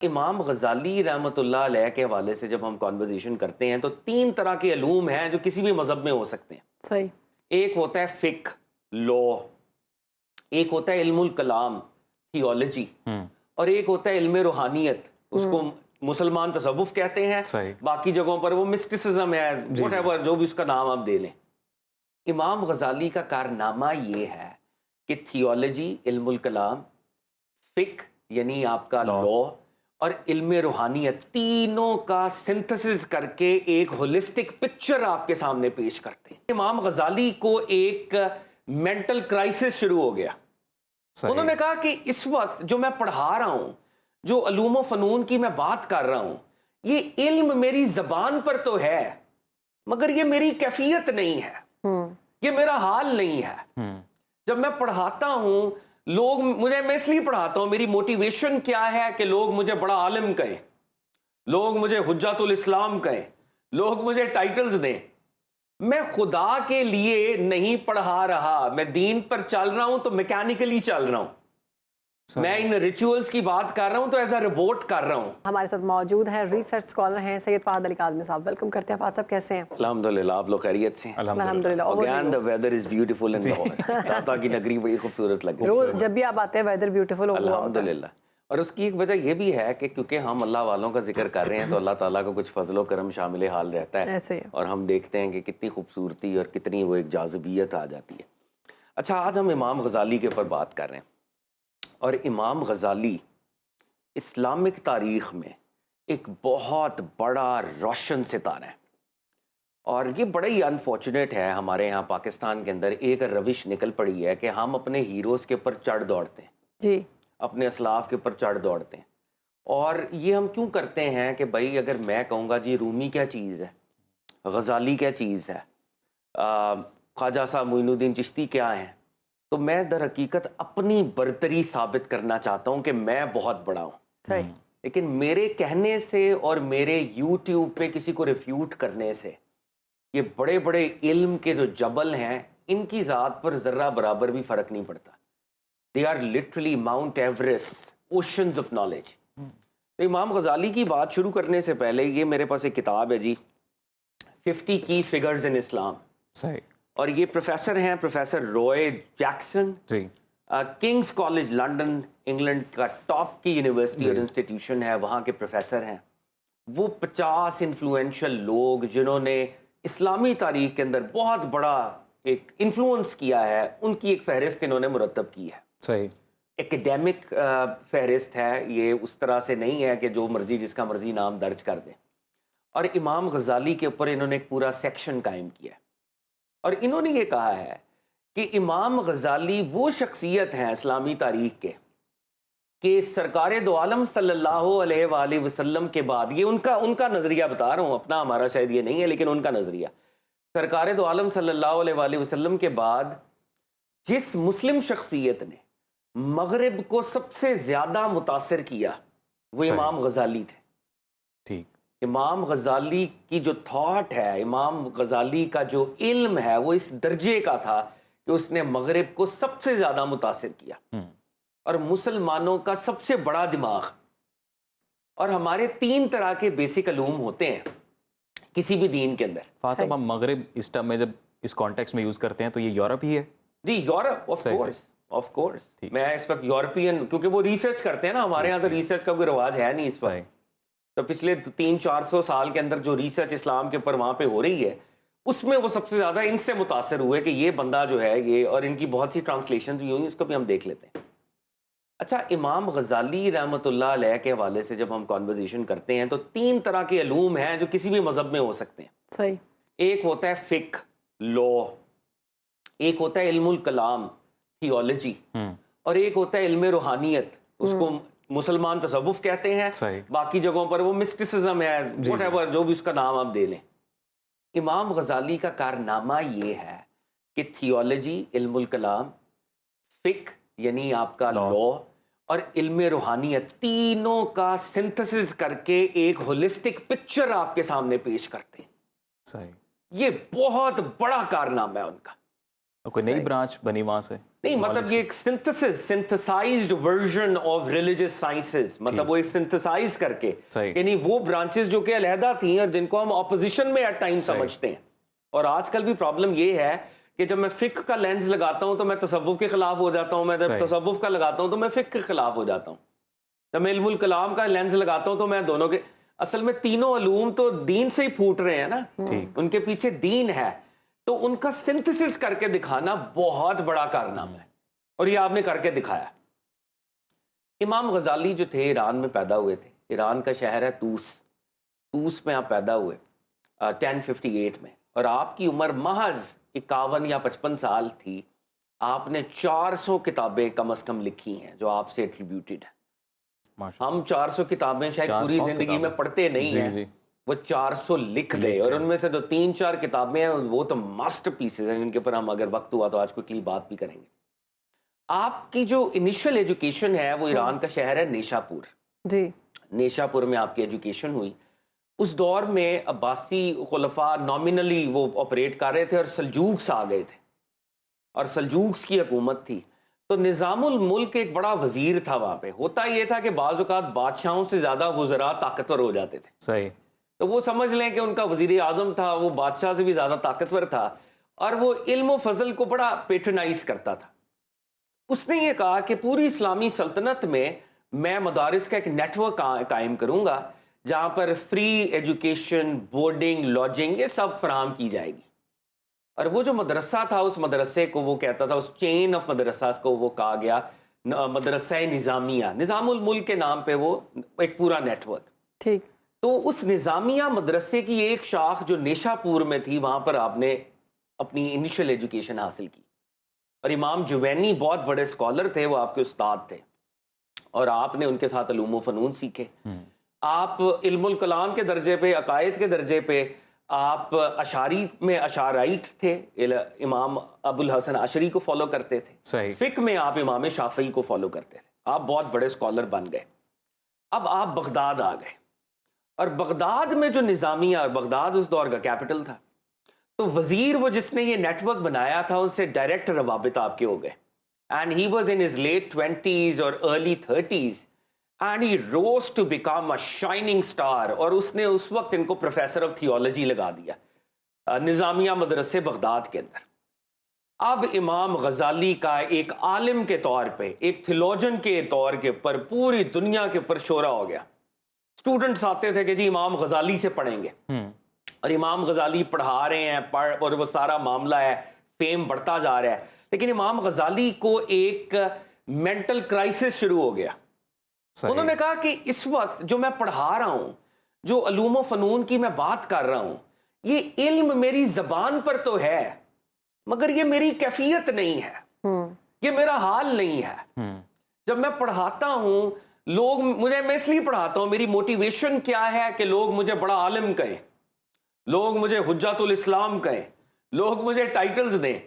امام غزالی رحمۃ اللہ علیہ کے حوالے سے جب ہم کانورزیشن کرتے ہیں تو تین طرح کے علوم ہیں جو کسی بھی مذہب میں ہو سکتے ہیں. صحیح. ایک ہوتا ہے فقہ، لا، ایک ہوتا ہے علم الکلام، تھیولوجی، اور ایک ہوتا ہے علم روحانیت. اس کو مسلمان تصوف کہتے ہیں، باقی جگہوں پر وہ مسٹسزم ہے، واٹ ایور جو بھی اس کا نام آپ دے لیں. امام غزالی کا کارنامہ یہ ہے کہ تھیولوجی، علم الکلام، فقہ یعنی آپ کا لا، اور علم روحانیت، تینوں کا سنتھسس کر کے ایک ہولسٹک پکچر آپ کے سامنے پیش کرتے ہیں. امام غزالی کو ایک مینٹل کرائسس شروع ہو گیا. انہوں نے کہا کہ اس وقت جو میں پڑھا رہا ہوں، جو علوم و فنون کی میں بات کر رہا ہوں، یہ علم میری زبان پر تو ہے مگر یہ میری کیفیت نہیں ہے، یہ میرا حال نہیں ہے. جب میں پڑھاتا ہوں لوگ میں اس لیے پڑھاتا ہوں، میری موٹیویشن کیا ہے کہ لوگ مجھے بڑا عالم کہیں، لوگ مجھے حجت الاسلام کہیں، لوگ مجھے ٹائٹلز دیں. میں خدا کے لیے نہیں پڑھا رہا، میں دین پر چل رہا ہوں تو میکینیکلی چل رہا ہوں. میں ان ریچولز کی بات کر رہا ہوں تو ایز اے ربوٹ کر رہا ہوں. ہمارے ساتھ موجود ہیں ریسرچ اسکالر ہیں سید فہد علی کاظمی صاحب. ویلکم کرتے ہیں فہد صاحب، کیسے ہیں؟ الحمدللہ، آپ لوگ خیریت سے؟ الحمدللہ. Again the weather is beautiful in Lahore. داتا کی نگری بڑی خوبصورت لگ رہی ہے. جب بھی آپ آتے ہیں ویدر بیوٹیفل ہوا ہوتا ہے. الحمدللہ. اور اس کی ایک وجہ یہ بھی ہے کہ کیونکہ ہم اللہ والوں کا ذکر کر رہے ہیں تو اللہ تعالیٰ کا کچھ فضل و کرم شامل حال رہتا ہے، اور ہم دیکھتے ہیں کہ کتنی خوبصورتی اور کتنی وہ ایک جاذبیت آ جاتی ہے. اچھا، آج ہم امام غزالی کے اوپر بات کر رہے ہیں، اور امام غزالی اسلامک تاریخ میں ایک بہت بڑا روشن ستارہ ہے. اور یہ بڑا ہی انفارچونیٹ ہے، ہمارے یہاں پاکستان کے اندر ایک روش نکل پڑی ہے کہ ہم اپنے ہیروز کے اوپر چڑھ دوڑتے ہیں، جی، اپنے اسلاف کے اوپر چڑھ دوڑتے ہیں. اور یہ ہم کیوں کرتے ہیں کہ بھائی اگر میں کہوں گا جی رومی کیا چیز ہے، غزالی کیا چیز ہے، خواجہ صاحب معین الدین چشتی کیا ہیں، تو میں در حقیقت اپنی برتری ثابت کرنا چاہتا ہوں کہ میں بہت بڑا ہوں. لیکن میرے کہنے سے اور میرے یوٹیوب پہ کسی کو ریفیوٹ کرنے سے یہ بڑے بڑے علم کے جو جبل ہیں ان کی ذات پر ذرہ برابر بھی فرق نہیں پڑتا. They are literally Mount Everest, oceans of knowledge. تو امام غزالی کی بات شروع کرنے سے پہلے یہ میرے پاس ایک کتاب ہے جی، 50 کی فگرز ان اسلام. صحیح. اور یہ پروفیسر ہیں professor Roy Jackson, King's College London, England کا ٹاپ کی یونیورسٹی اور انسٹیٹیوشن ہے، وہاں کے پروفیسر ہیں. وہ 50 انفلوئنشل لوگ جنہوں نے اسلامی تاریخ کے اندر بہت بڑا ایک انفلوئنس کیا ہے، ان کی ایک فہرست انہوں نے مرتب کی ہے. صحیح. ایکڈیمک فہرست ہے، یہ اس طرح سے نہیں ہے کہ جو مرضی جس کا مرضی نام درج کر دیں. اور امام غزالی کے اوپر انہوں نے ایک پورا سیکشن قائم کیا ہے، اور انہوں نے یہ کہا ہے کہ امام غزالی وہ شخصیت ہیں اسلامی تاریخ کے کہ سرکار دو عالم صلی اللہ علیہ وآلہ وسلم کے بعد، یہ ان کا نظریہ بتا رہا ہوں، اپنا ہمارا شاید یہ نہیں ہے لیکن ان کا نظریہ، سرکار دو عالم صلی اللہ علیہ وآلہ وسلم کے بعد جس مسلم شخصیت نے مغرب کو سب سے زیادہ متاثر کیا وہ امام غزالی تھے. ٹھیک. امام غزالی کی جو تھاٹ ہے، امام غزالی کا جو علم ہے وہ اس درجے کا تھا کہ اس نے مغرب کو سب سے زیادہ متاثر کیا، اور مسلمانوں کا سب سے بڑا دماغ. اور ہمارے 3 طرح کے بیسک علوم ہوتے ہیں کسی بھی دین کے اندر. فہد صاحب، ہم مغرب اس ٹرم میں جب اس کانٹیکس میں یوز کرتے ہیں تو یہ یورپ ہی ہے؟ جی، یورپ، آف کورس. میں اس وقت یورپین، کیونکہ وہ ریسرچ کرتے ہیں نا، ہمارے یہاں تو ریسرچ کا کوئی رواج ہے نہیں اس وقت. تو پچھلے 300-400 سال کے اندر جو ریسرچ اسلام کے اوپر وہاں پہ ہو رہی ہے اس میں وہ سب سے زیادہ ان سے متاثر ہوئے کہ یہ بندہ جو ہے یہ، اور ان کی بہت سی ٹرانسلیشنز بھی ہوئی، اس کو بھی ہم دیکھ لیتے ہیں. اچھا، امام غزالی رحمۃ اللہ علیہ کے حوالے سے جب ہم کانورزیشن کرتے ہیں تو 3 طرح کے علوم ہیں جو کسی بھی مذہب میں ہو سکتے ہیں. صحیح. ایک ہوتا ہے فقہ، لا، ایک ہوتا ہے علم الکلام، تھیولوجی، اور ایک ہوتا ہے علم روحانیت. اس کو مسلمان تصوف کہتے ہیں، باقی جگہوں پر وہ مسٹسزم ہے، واٹ ایور جو بھی اس کا نام آپ دے لیں. امام غزالی کا کارنامہ یہ ہے کہ تھیولوجی، علم الکلام، فقہ یعنی آپ کا لا، اور علم روحانیت، تینوں کا سنتھسس کر کے ایک ہولسٹک پکچر آپ کے سامنے پیش کرتے ہیں. صحیح. یہ بہت بڑا کارنامہ ہے ان کا. कोई नई ब्रांच बनी वहाँ से? नहीं, मतलब ये एक synthesized version of religious sciences, मतलब वो एक सिंथेसाइज करके, यानी वो ब्रांचेस जो कि अलहदा थी और जिनको हम ऑपोजिशन में एट टाइम समझते हैं। और आजकल भी प्रॉब्लम ये है कि जब मैं फिक्र का लेंस लगाता हूँ तो मैं तसव्वुफ के खिलाफ हो जाता हूँ, मैं जब तसव्वुफ का लगाता हूँ तो मैं फिक्र के खिलाफ हो जाता हूँ, जब मैं इल्मुल कलाम का लेंस लगाता हूँ तो मैं दोनों के, असल में तीनों अलूम तो दीन से ही फूट रहे हैं ना, उनके पीछे दीन है, तो उनका सिंथेसिस करके दिखाना बहुत बड़ा कारनामा है, और ये आपने करके दिखाया। इमाम गजाली जो थे ईरान में पैदा हुए थे, ईरान का शहर है तूस में आप पैदा हुए 1058 में, और आपकी उम्र महज 51 या 55 साल थी। आपने 400 किताबें कम से कम लिखी हैं जो आपसे एट्रीब्यूटेड है। हम 400 किताबें शायद पूरी जिंदगी में पढ़ते नहीं हैं, वो 400 लिख गए, और उनमें से जो 3-4 किताबें हैं वो तो मास्टरपीसेस हैं, जिनके ऊपर हम अगर वक्त हुआ तो आज क्विकली बात भी करेंगे। आपकी जो इनिशियल एजुकेशन है वो ईरान का शहर है नेशापुर जी, नेशापुर में आपकी एजुकेशन हुई। उस दौर में अब्बासी खुलफा नॉमिनली वो ऑपरेट कर रहे थे और सल्जूक्स आ गए थे, और सल्जूक्स की हुकूमत थी, तो निज़ामुल मुल्क एक बड़ा वजीर था वहाँ पे। होता ये था कि बाज़ औक़ात बादशाहों से ज़्यादा वज़रा ताकतवर हो जाते थे, सही, तो वो समझ लें कि उनका वज़ीर आज़म था, वो बादशाह से भी ज़्यादा ताकतवर था, और वो इल्म व फजल को बड़ा पेट्रनाइज करता था। उसने ये कहा कि पूरी इस्लामी सल्तनत में मैं मदारिस का एक नेटवर्क कायम करूँगा जहाँ पर फ्री एजुकेशन, बोर्डिंग, लॉजिंग ये सब फराहम की जाएगी। और वो जो मदरसा था, उस मदरसे को वो कहता था, उस चेन ऑफ मदरसा को वो कहा गया मदरसा निज़ामिया, निज़ामुल मुल्क के नाम पे वो एक पूरा नेटवर्क। ठीक, तो उस निज़ामिया मदरसे की एक शाख जो नेशापुर में थी, वहाँ पर आपने अपनी इनिशियल एजुकेशन हासिल की। और इमाम जुवैनी बहुत बड़े स्कॉलर थे, वो आपके उस्ताद थे, और आपने उनके साथ उलूम व फ़नून सीखे। आप इल्मुल कलाम के दर्जे पे, अकायद के दर्जे पे आप अशारी में अशाराइट थे, इमाम अबुल हसन अशरी को फॉलो करते थे, सही, फिक्र में आप इमाम शाफई को फॉलो करते थे, आप बहुत बड़े स्कॉलर बन गए। अब आप बगदाद आ गए, और बगदाद में जो निज़ामिया, बगदाद उस दौर का कैपिटल था, तो वजीर वो जिसने ये नेटवर्क बनाया था उससे डायरेक्ट रवाबित आपके हो गए, and he was in his late 20s और early 30s, and he rose to become a shining star, और उसने उस वक्त इनको प्रोफेसर ऑफ थियोलॉजी लगा दिया निज़ामिया मदरसे बगदाद के अंदर। अब इमाम गजाली का एक आलिम के तौर पे, एक थियोलॉजन के तौर के ऊपर पूरी दुनिया के ऊपर शोरा हो गया। स्टूडेंट्स आते थे कि जी इमाम गजाली से पढ़ेंगे, और इमाम गजाली पढ़ा रहे हैं, और वो सारा मामला है, फेम बढ़ता जा रहा है। लेकिन इमाम गजाली को एक मेंटल क्राइसिस शुरू हो गया। उन्होंने कहा कि इस वक्त जो मैं पढ़ा रहा हूं, जो उलूम व फनून की मैं बात कर रहा हूं, ये इल्म मेरी जबान पर तो है, मगर ये मेरी कैफियत नहीं है, ये मेरा हाल नहीं है। जब मैं पढ़ाता हूं, लोग मुझे, मैं इसलिए पढ़ाता हूं, मेरी मोटिवेशन क्या है कि लोग मुझे बड़ा आलिम कहें, लोग मुझे हुज्जतुल इस्लाम कहें, लोग मुझे टाइटल्स दें।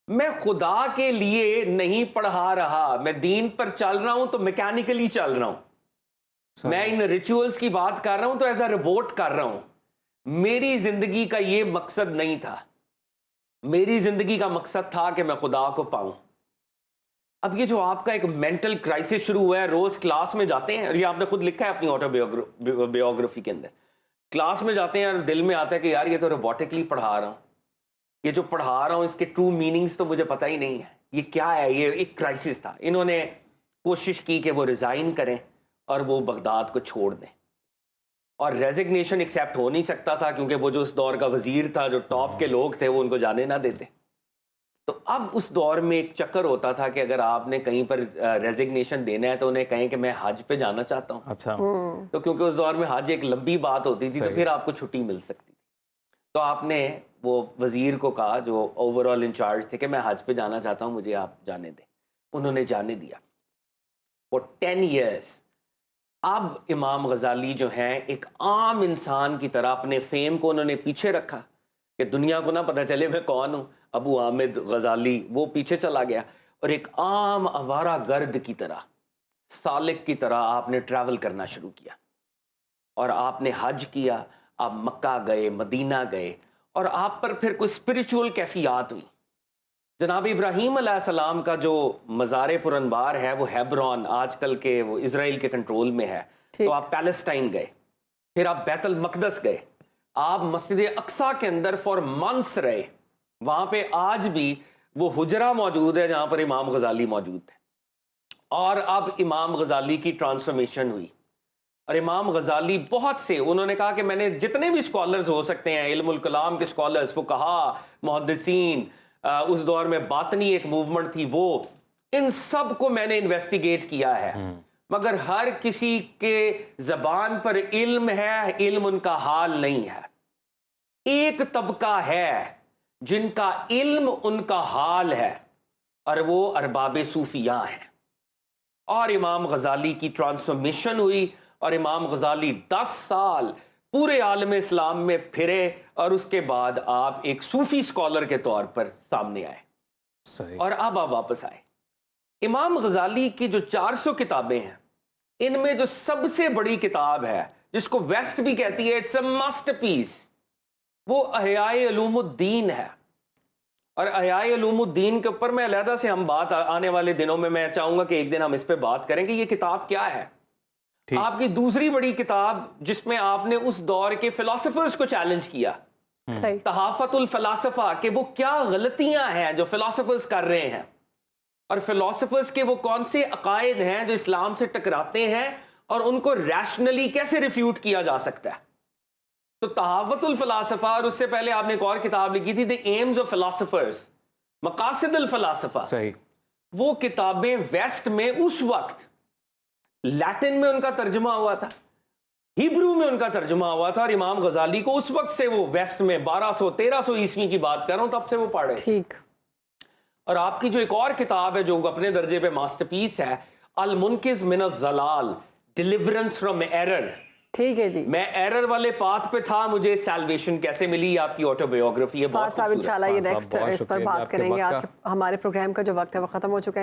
मैं खुदा के लिए नहीं पढ़ा रहा, मैं दीन पर चल रहा हूं तो मैकेनिकली चल रहा हूं, मैं इन रिचुअल्स की बात कर रहा हूं तो एज अ रोबोट कर रहा हूं। मेरी जिंदगी का ये मकसद नहीं था, मेरी जिंदगी का मकसद था कि मैं खुदा को पाऊं। अब ये जो आपका एक मेंटल क्राइसिस शुरू हुआ है, रोज क्लास में जाते हैं, और ये आपने खुद लिखा है अपनी ऑटोबायोग्राफी के अंदर, क्लास में जाते हैं और दिल में आता है कि यार ये तो रोबोटिकली पढ़ा रहा हूं, ये जो पढ़ा रहा हूं इसके ट्रू मीनिंग्स तो मुझे पता ही नहीं है, ये क्या है। ये एक क्राइसिस था। इन्होंने कोशिश की कि वो रिज़ाइन करें और वो बगदाद को छोड़ दें, और रेजिग्नेशन एक्सेप्ट हो नहीं सकता था क्योंकि वो जो उस दौर का वजीर था, जो टॉप के लोग थे, वो उनको जाने ना देते। तो अब उस दौर में एक चक्कर होता था कि अगर आपने कहीं पर रेजिग्नेशन देना है तो उन्हें कहें कि मैं हज पे जाना चाहता हूँ। अच्छा, तो क्योंकि उस दौर में हज एक लंबी बात होती थी, तो फिर आपको छुट्टी मिल सकती थी। तो आपने वो वजीर को कहा जो ओवरऑल इंचार्ज थे कि मैं हज पे जाना चाहता हूँ, मुझे आप जाने दें। उन्होंने जाने दिया फॉर 10 years। अब इमाम गजाली जो हैं एक आम इंसान की तरह अपने फेम को उन्होंने पीछे रखा कि दुनिया को ना पता चले मैं कौन हूँ, अबू आमिद गजाली, वो पीछे चला गया, और एक आम आवारा गर्द की तरह, सालिक की तरह आपने ट्रैवल करना शुरू किया, और आपने हज किया, आप मक्का गए, मदीना गए, और आप पर फिर कोई स्पिरिचुअल कैफियत हुई। जनाब इब्राहीम अलैहिस्सलाम का जो मज़ार पुरनबार है वो हेब्रोन आजकल के वो इजराइल के कंट्रोल में है। तो आप पैलेस्टाइन गए, फिर आप बैतुल मक़दस गए, आप मस्जिद अक्सा के अंदर फॉर मंथ्स रहे। वहाँ पे आज भी वो हुजरा मौजूद है जहाँ पर इमाम गजाली मौजूद थे। और अब इमाम गजाली की ट्रांसफॉर्मेशन हुई और इमाम गजाली बहुत से, उन्होंने कहा कि मैंने जितने भी स्कॉलर्स हो सकते हैं, इल्मुल कलाम के स्कॉलर्स, फुक़हा, मुहद्दिसीन, उस दौर में बातनी एक मूवमेंट थी, वो इन सब को मैंने इन्वेस्टिगेट किया है, मगर हर किसी के ज़बान पर इल्म है, इल्म उनका हाल नहीं है। एक तबका है जिनका इल्म उनका हाल है और वो अरबाब सूफिया हैं। और इमाम गजाली की ट्रांसफॉर्मेशन हुई और इमाम गजाली 10 साल पूरे आलम इस्लाम में फिरे और उसके बाद आप एक सूफी स्कॉलर के तौर पर सामने आए। सही। और अब आप वापस आए। इमाम गजाली की जो 400 किताबें हैं, इनमें जो सबसे बड़ी किताब है जिसको वेस्ट भी कहती है इट्स अ मास्टरपीस, वो अहयाए उलूमुद्दीन है। और अहयाए उलूमुद्दीन के ऊपर मैं अलहदा से हम बात आने वाले दिनों में, मैं चाहूंगा कि एक दिन हम इस पे बात करें कि ये किताब क्या है। आपकी दूसरी बड़ी किताब जिसमें आपने उस दौर के फिलोसफर्स को चैलेंज किया, तहाफतुल फलासफा, कि वो क्या गलतियां हैं जो फिलोसफर्स कर रहे हैं और फिलोसफर्स के वो कौन से अकायद हैं जो इस्लाम से टकराते हैं और उनको रैशनली कैसे रिफ्यूट किया जा सकता है। तो तहावतुल फलासफा, और उससे पहले आपने एक और किताब लिखी थी द एम्स ऑफ फिलोसफर्स, मकासिदुल फलासफा। सही। वो किताबें वेस्ट में उस वक्त लैटिन में उनका तर्जुमा हुआ था, हिब्रू में उनका तर्जुमा हुआ था, और इमाम गजाली को उस वक्त से वो वेस्ट में 1200-1300 ईस्वी की बात कर रहा हूं, तब से वो पढ़ रहे। ठीक। और आपकी जो एक और किताब है जो अपने दर्जे पे मास्टरपीस है, अल मुनकिज़ मिन ज़लाल, डिलीवरेंस फ्रॉम एरर। ठीक है जी। मैं एरर वाले पाथ पे था, मुझे सैल्वेशन कैसे मिली, आपकी ऑटोबायोग्राफी है। बहुत इंशाल्लाह ये नेक्स्ट इस पर बात करेंगे। आज हमारे प्रोग्राम का जो वक्त है वो खत्म हो चुका है।